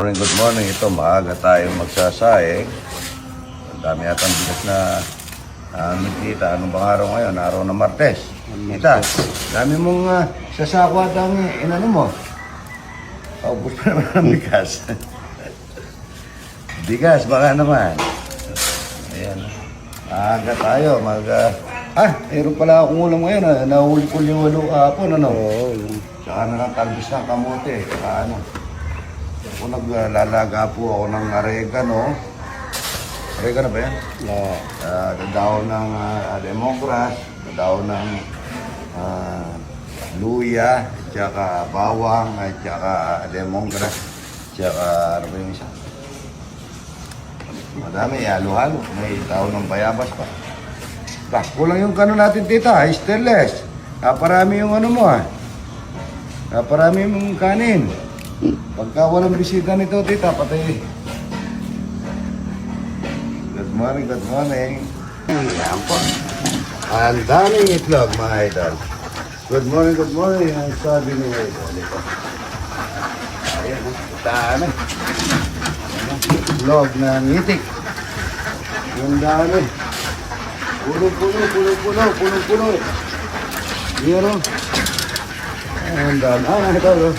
Good morning. Ito, maaga tayong magsasaing. Ang dami yatang bigas na tita. Anong bang araw ngayon? Araw ng Martes. Tita, dami mong sasakwa ang inano mo. Paubos pa naman ang bigas. Bigas, baka naman. Ayan. Maaga tayo. Mayroon pala akong ulam ngayon. Nahuli ko liwalo kahapon. Ano? Oo. Saka na lang talbis ng kamote. Saka ano. Kung naglalaga po ako ng oregano. Oregano ba yan? Oo. Dadaon ng lemongrass, dadaon ng luya, tsaka bawang, tsaka lemongrass, tsaka ano ba yung isa? Madami, halo-halo. May daon ng bayabas pa. Kulang yung kano natin, tita, stainless. Naparami yung ano mo, Naparami yung kanin. Pagka walang bisita nito, tita, patay. Good morning, good morning. Ayan po. Ang daming itlog, mga idol. Good morning. Ang sabi ni idol. Ito. Ayan, dami. Itlog na ngitik. Yung dami. Puno. Yan o. Ang dami. Ito.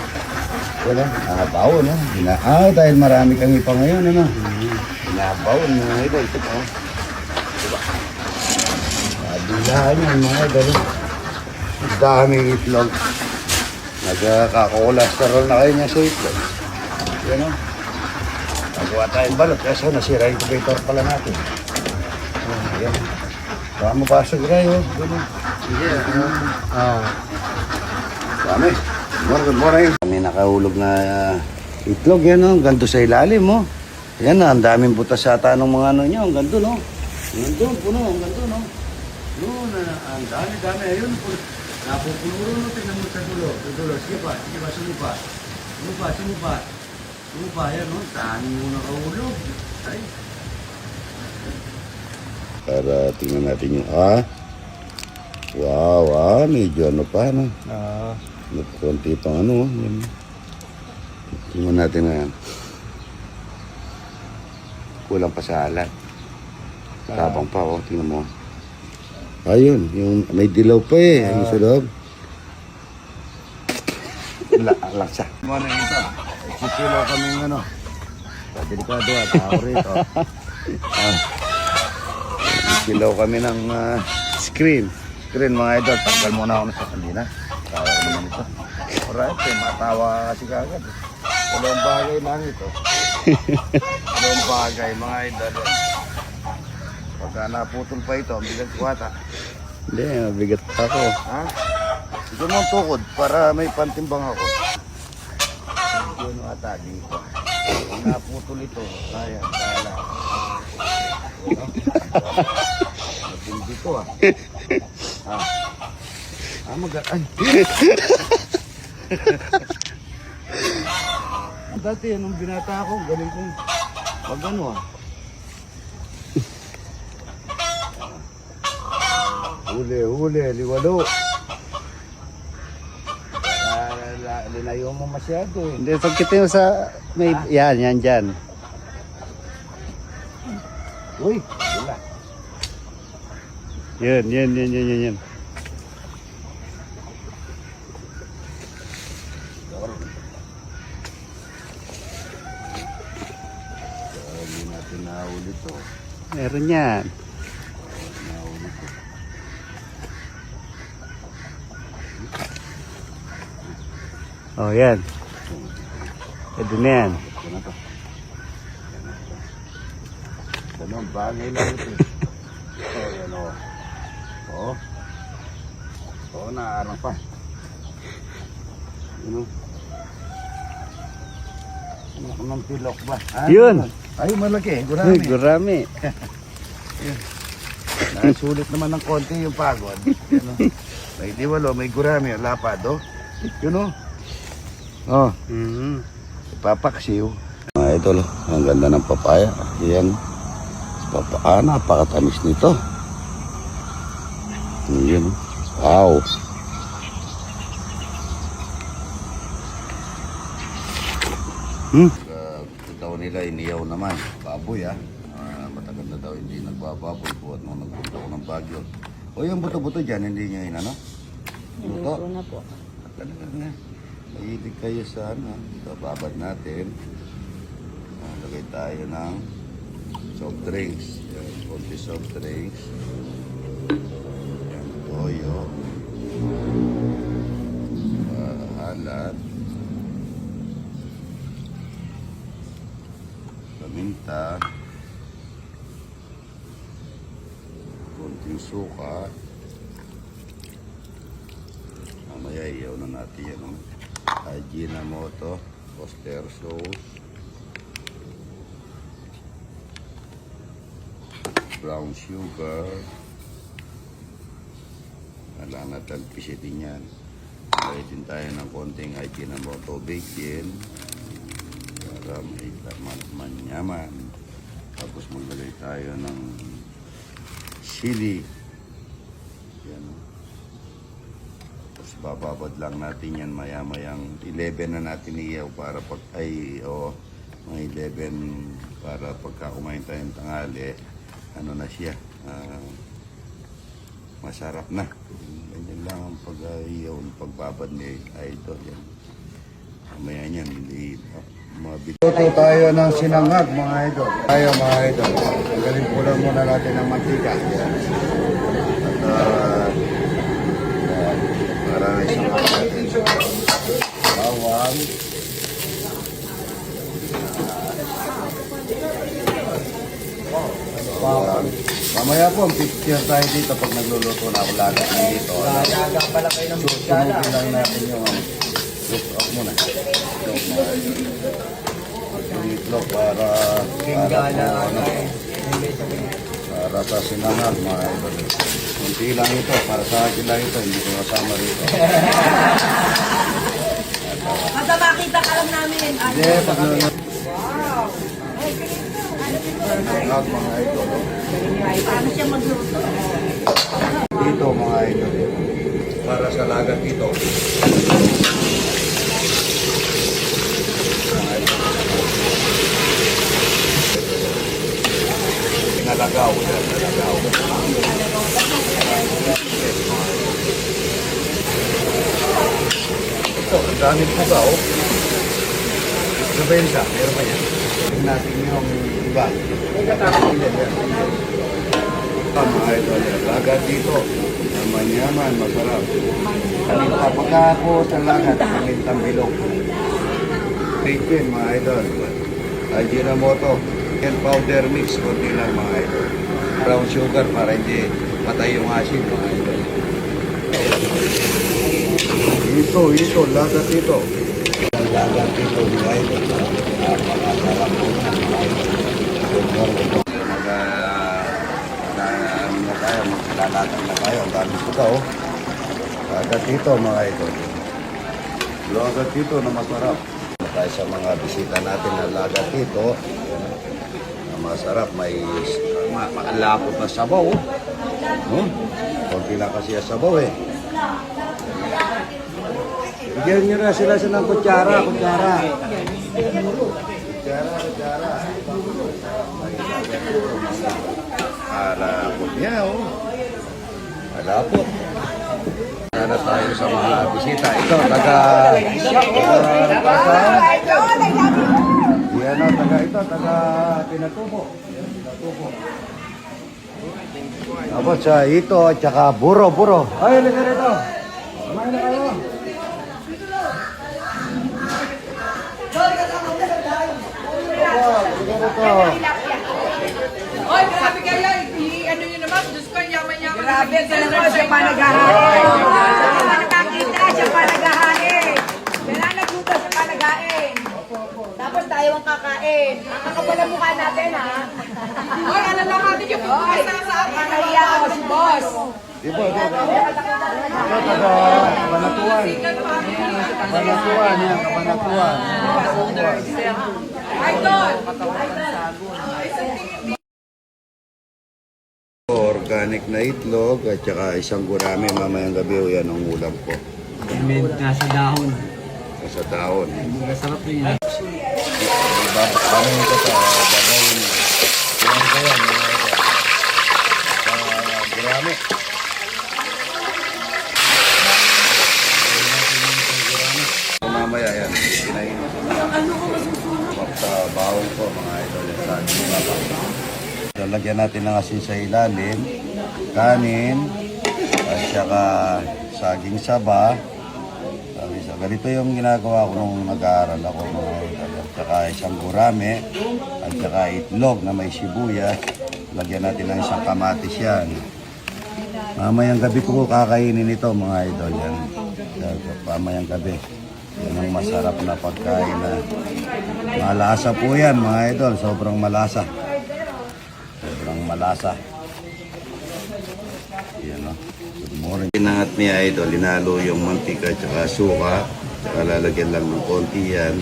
Wala, bawon dahil marami kami pa ngayon, ano? Bawon mga idol, ito pa. Diba? Bilahan yan mga idol. Daming itlog. Nagkakakolesterol na kayo niya sa itlog. Yan o. Nagawa tayong balot, kasi nasira yung incubator pala natin. Yan. Baka mabasag kayo. Sige, dami. Good morning. Kami nakahulog na itlog yan, no? Ganto sa ilalim, mo. Yan na, ang daming butas yata ng mga ano nyo. Ang ganto, no? Ang ganto, puno, ang ganto, no? Doon, ang dami. Ayun, napupulo, no? Tingnan mo sa dulo. Sige pa, sumupa. Yan, no? Dami mo nakahulog. Ay. Para tingnan natin yung, wow, medyo ano pa, no? Konti pang ano, yan. Tingnan natin na yan. Kulang pa sa alat. Tabang pa, tingnan mo. Ayun, yung may dilaw pa yung sa loob. Laksa. Ano ito? Sisilaw kaming ano. Delikado tao rito. Sisilaw kami ng screen, mga idol. Tanggal muna ako sa kanina. Tawa ko naman ito. Alright, matawa kasi kagad. Walang bagay lang ito. Walang bagay, mga idol. Pagka naputol pa ito, ang bigat ko ata. Hindi, mabigat pa ako. Ito mo ang tukod para may pantimbang ako. Ito ata dito. Pag naputol ito, ayan, kala. Matindi ko ay. Dati, nung binata ako, galing kong pag ano Huli, liwalo. Linayo mo masyado eh. Hindi, pagkita mo sa may, yan dyan. Uy, wala. Yan. Hindi natin nahuli to. Meron yan. Nahuli to. Oh, yan. Pwede na yan. Ito na to. Ganun, bagay lang ito. Yan o. Naarang pa. Ano ng pilok ba? Yun. Ay, malaki. Ay, gurami. Nasulit naman ng konti yung pagod. May diwalo, may gurami, lapad, Yun, Papaksiw. Mga idol, ang ganda ng papaya. Yan. Napakatamis nito. Yan. Wow. nila iniyaw naman. Baboy matagal na daw hindi nagbababoy po at nung nagpunta ko ng Baguio. O yung buto-buto dyan, hindi nyo inano? Luto? Niluto na po. Talaga na. Mahilig kayo sa ano. Ito, babad natin. Lagay tayo ng soft drinks. Yan, konti soft drinks. Yan, toyo. Alat. Paminta. Konting suka. Mamaya iyaw na natin yan. Ajinomoto, oyster sauce, brown sugar. Kailangan natin pisitin yan. Lagay din tayo ng konting Ajinomoto bacon para may manyaman. Tapos maglagay tayo ng chili. Yan. Tapos bababad lang natin yan maya-mayang 11 na natin iyaw para pag mga 11 para pagka kumain tayong tanghali, ano na siya, masarap na. Ganyan lang ang pag-iyaw, pagbabad ni Idol. Yan. Mamaya niyan, hindi Luto tayo ng sinangag, mga idol. Tayo, mga idol. Magaling pulang muna natin ng mantika. At para na sinangag natin. Bawang. Bawang. Mamaya po, picture tayo dito pag nagluluto na ako lagat na dito. Susunugin lang natin yung cook off muna. Yung itlog para sa sinangag, mga idol. Kunti lang ito, para sa akin lang ito, hindi ko kasama rito. Basta makita ka lang namin. Hindi, pag sinangag, mga idol. Paano siya magluto? Dito, mga idol. Para sa lagat dito. Nalagaw. Ito, ang daming pugaw. Nabenta, meron pa yan. Tingnan natin yung iba. Mga idol, lagat dito. Yaman, masarap. Pagka po sa lagat, kamintang bilog. Bacon, mga idol. Ajinomoto. And powder mix, konti lang, mga idol. Brown sugar para hindi patay yung asin, mga idol. Ito, lagat ito. Lagat ito, mga idol. Napakasarap po na, mga idol. Maglalatan na tayo. Ang dami ko daw. Lagat ito, mga idol. Lagat ito na masarap. Tayo sa mga bisita natin na lagat ito. Masarap, may makalapot na sabaw. Kunti lang kasi ang sabaw eh. Bigyan nyo na sila ng kutsara. Malapot niya, oh. Malapot. Sana tayo sa mga bisita. Ito, taga Pinatubo. Tapos ito, at saka buro. Ay, halika rito. Kumain na kayo. Oy, grabe kayo. Ano nyo naman, Diyos ko, yaman-yaman. Grabe, talaga siya pa naghahain. Siya pa nakakita, siya pa naghahain. Kaya nagluto, siya pa naghahain. Tapos tayo ang kakain. Ang kakapal ang mukha natin, ha? Oy, ano lang natin yung bukas na sa akin. Kakahiya ako si boss. Ito, taga Kabanatuan. Kabanatuan, yan, Kabanatuan. Idol! Organic na itlog at saka isang gurame mamayang gabi o yan ang ulam ko. Nasa dahon. Sa taon. Masarap rin yan. Babakanin ko sa gagawin. Yan ko yan, mga idol. Gurami. Mamaya yan, kinain ko sa bawang ko, mga idol. Sa ating baba. Lalagyan natin ng asin sa ilalim, kanin, at saka saging saba. Ganito yung ginagawa ko nung nag-aaral ako, mga idol. At saka isang gurame, at saka itlog na may sibuyas. Lagyan natin ng isang kamatis yan. Mamayang gabi ko kakainin ito, mga idol. Yan. Mamayang gabi. Yan ang masarap na pagkain na malasa po yan, mga idol. Sobrang malasa. Sobrang malasa. Yan, no? Good morning. Inangat niya, idol. Linalo yung mantika at saka suka. Saka lalagyan lang ng konti yan.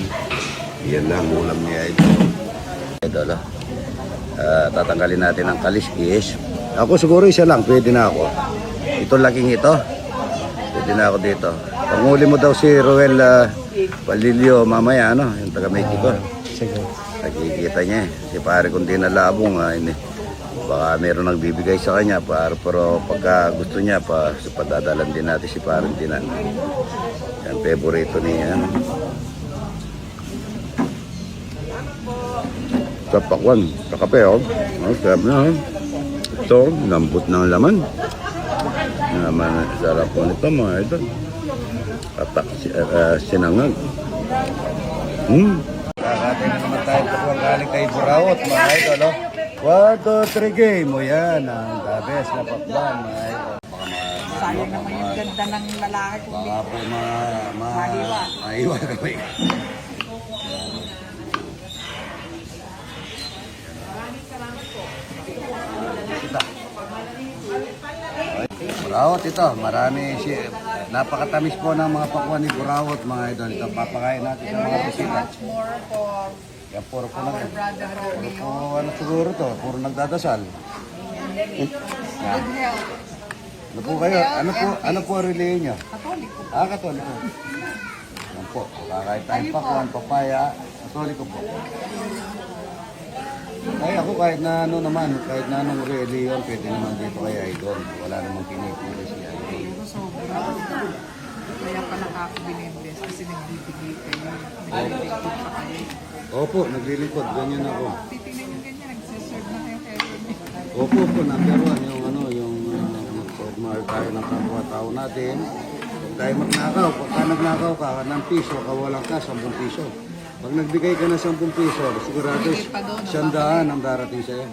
Yan lang ulam niya, idol. Idol, tatanggalin natin ang kaliskis. Ako siguro isa lang, pwede na ako. Ito laking ito. Pwede na ako dito. Panguli mo daw si Roel Palilio mamaya, ano? Yung taga Mexico. Sige. Nakikita niya eh. Si pare kung di nalabong, baka meron nagbibigay sa kanya. Pero pagka gusto niya, padadalan din natin si parang Dinan. Yan, favorito niya. Ano? Sa pakwan, sa kape, oh. Sarap na, oh. Ito, lambot ng laman. Naman, sarap po nito, mga ito. Patak, sinangag. Kakatay na naman tayo po ang galing kay Burawot, mga idol, oh. 1, 2, 3, game. O yan, ang the best na pakwan, mga idol. Sayang naman yung ganda ng lalaki kung Baka po maiwa kami. Burawot ito, marami napakatamis po ng mga pakwan ni Burawot, mga idol. Ito papakain natin sa mga bisita. More for Yan, puro po na yan. brother Romeo. O ano siguro to, puro nagdadasal. Good health. Ano po kayo? Ano po ang relihiyon nyo? Katoliko. Katoliko. Yan po, kakain tayong pakwan, papaya, Katoliko po. Ay ako kahit na ano naman, kahit na anong relihiyon, pwede naman dito kay Idol. Wala namang pinipili si Idol. Sobra. Kaya pala ako binibless kasi nagbibigay kayo. Nagbibigay pa kayo. Opo, naglilipod, ganyan ako. Titignan nyo ganyan, nagsiserve na kayo kayo. Opo, number 1, yung ano, yung magpapahal tayo ng kapwa-tao natin. Huwag tayo magnakaw. Pagka nagnakaw ka ng piso, kawalan ka, 10 piso. Pag nagbigay ka ng 10 piso, sigurado 100 ang darating sa'yo.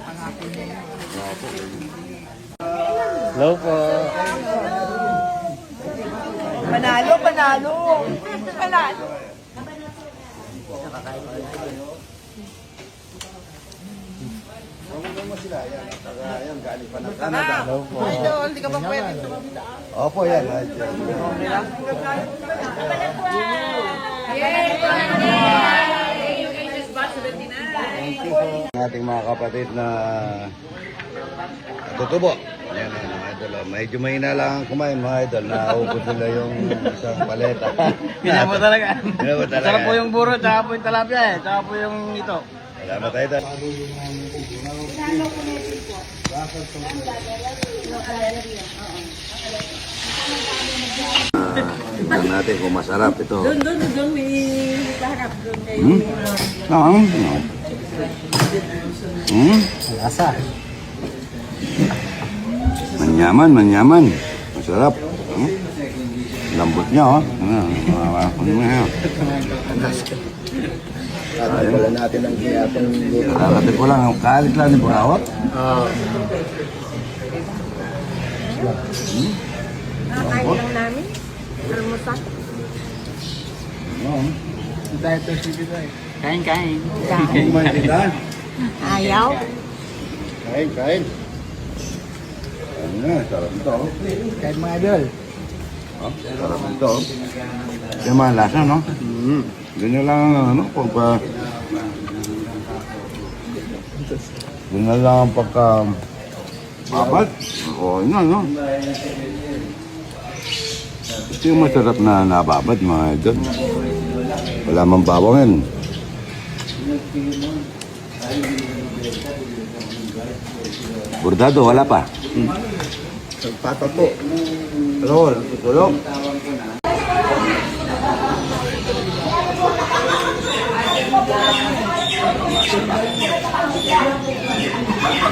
Pangako niya yun. Opo, Hello po. Panalo, panalo. Panalo. Yan, galing pa ng Canada. Hello po. Idol, di ka ba pwede tumamita? Opo, yan. Thank you po. Ang ating mga kapatid na tutubo. Yan, mga idol. Medyo mahina lang ang kumain, mga idol. Naubos nila yung isang paleta. Pinamo talaga. Pinamo talaga. Sarap po yung buro, tsaka po yung talapia eh. Tsaka po yung ito. Salamat tayo. Tignan natin kung masarap ito. Doon, may kaharap. Doon kayo. Asa. Manyaman. Masarap. Lambot niya, oh. Wala natin ang ginatong luto. Kakatin ko lang, ang kalit lang ni Burawot. Nakain lang namin. Almusal. Kain. Kumain kita. Ayaw. Kain. Ano na, sarap ito. Kain mga idol. Sarap ito. Yung mga lasa, no? Ganyan lang, ano, pagka... Ganyan lang ang pagka... Babad. Oo, yun, no? Ito yung masarap na nababad, mga idol. Wala mang bawang yan. Bordado, wala pa. Pato po. Roll, tutulog.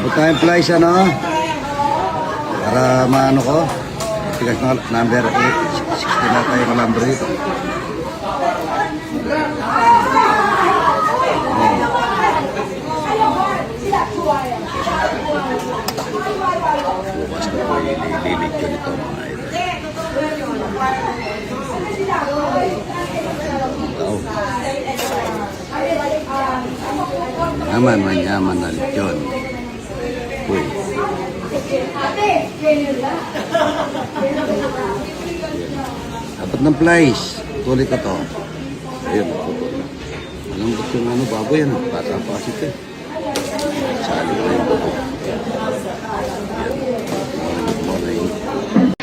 Put tayong flies, ano? Para maano ko. Tigas na number 8. 60 na tayo kalambre ito. Bukas na po ililig ko nito mga ito. Oh. Naman, manyaman na lechon. Uy. Dapat ng flies. Tuloy ka to. Ayun, putol na. Alam mo yung ano, baboy yan. Pasapasit eh. Sali ko yung buko.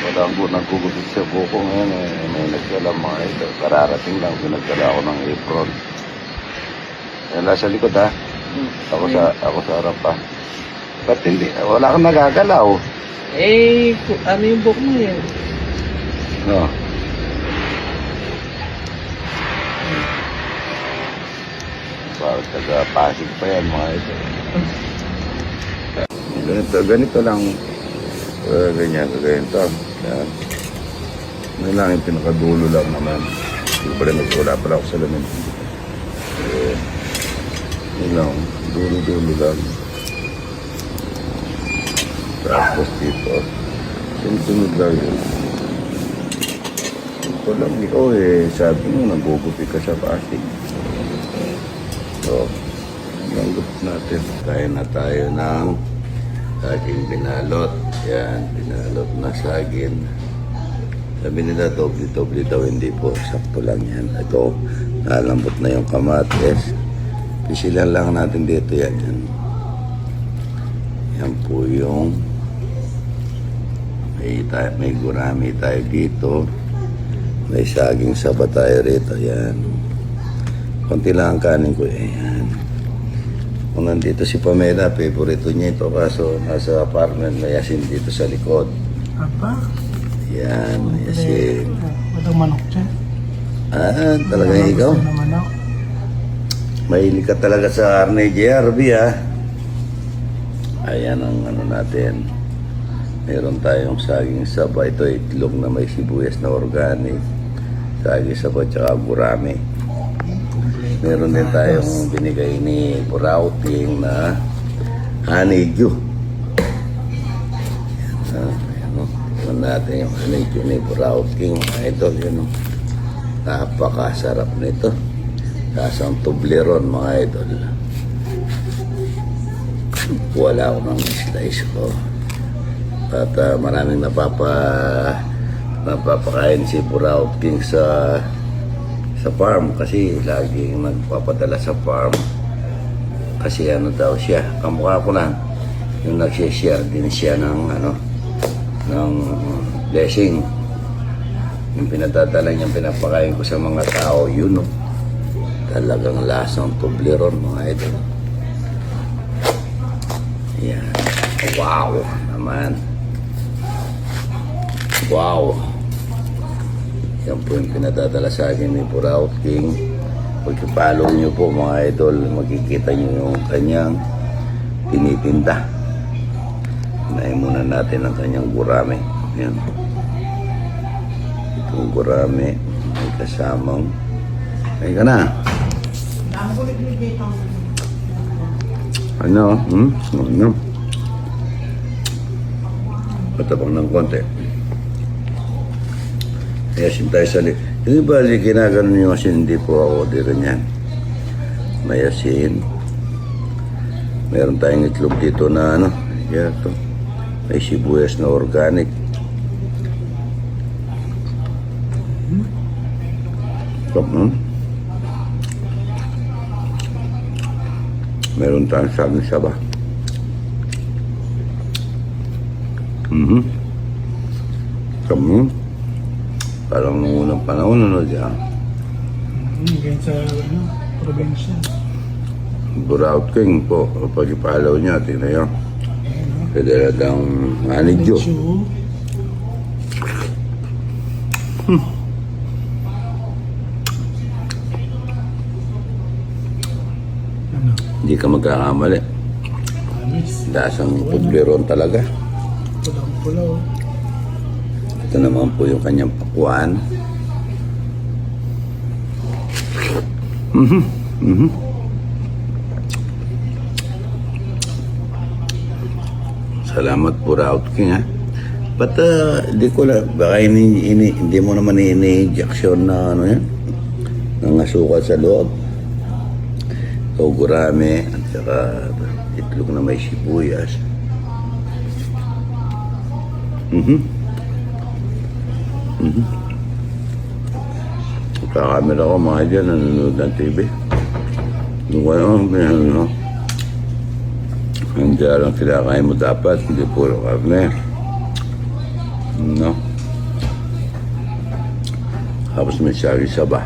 Wala po nagkugupit sa buko ngayon. May nagdala mga ito. Kararating lang. Pinagdala ako ng apron. Wala sa likod ha. Ako sa harap pa. Ba't hindi? Wala kang nagagalaw. Eh, ano yung book mo yan? No. Bakit taga-Pasig pa yan mga ito. Ganito lang. Ganito. Yan. Ano lang yung pinakadulo lang naman. Hindi pa rin wala pala ako sa lamin. Yun lang. Dulo-dulo lang. Tapos dito. Sunod lang yun. Ito lang. Ikaw sabi mo, nagugupi ka sa Pasig. So, langgup natin. Kaya na tayo ng saging binalot. Yan, binalot na saging. Sabi nila, doble-doble daw. Hindi po, sakto lang yan. Ito, nalambot na yung kamates. Pisilan lang natin dito yan. Yan po yung may gurami tayo dito. May saging saba tayo rito. Yan. Konti lang ang kanin ko. Yan. Kung nandito si Pamela, favorito niya ito. Kaso nasa apartment, may asin dito sa likod. Apa? Yan, may asin. Walang manok dyan. Talaga ikaw? Gusto na manok. Mahilig ka talaga sa Arne JRB, ha? Ayan ang ano natin. Meron tayong saging saba. Ito itlog na may sibuyas na organic. Saging saba tsaka gurami. Meron din tayong binigay ni Burauting na honeydew. Ayan o. Tignan natin yung honeydew ni Burauting. Idol, yun o. Napakasarap nito. Kasang Toblerone mga idol. Wala ako ng slice ko. At maraming napapakain si Buraut King sa farm kasi laging nagpapadala sa farm kasi ano daw siya, kamukha ko lang yung nagsishare din siya ng blessing, yung pinadadala niyang pinapakain ko sa mga tao. Yun o, talagang lasang Toblerone mga idol. Yan, wow naman. Wow. Yan po yung pinadadala sa akin ni Buraut King. Pagkipalo nyo po mga idol, makikita nyo yung kanyang tinitinda. Hinahin muna natin ang kanyang gurame. Yan. Itong gurame may kasamang. Ay ka na. Ano? Ano? Patabang ng konti. Asin tayo sa hindi ba ginaganon yung asin? Hindi po ako dito niyan. May asin. Meron tayong itlog dito na ano. Yan to. May sibuyas na organic. Stop, no? Meron tayong saging saba. Kamu parang nung unang panahon, ano diyan? Ganyan sa probinsya. Buraut King po. Pag ipalaw niya, tingnan nyo. Pwede lang manidyo. Medyo. Ano? Hindi ka magkakamali. Anis. Lasang pudleron talaga. Pulang-pulaw. Ito naman po yung kanyang pakuan. Salamat po, Raut King, ha. Ba't di ko lang, baka hindi mo naman ini-injection na ano yan, ng asukal sa loob. O gurame, at saka itlog na may sibuyas. Kakamera ko mga dyan, nanonood ng TV. Yung ano, hindi lang kinakain mo dapat, hindi puro karne. No? Tapos may sari-saba.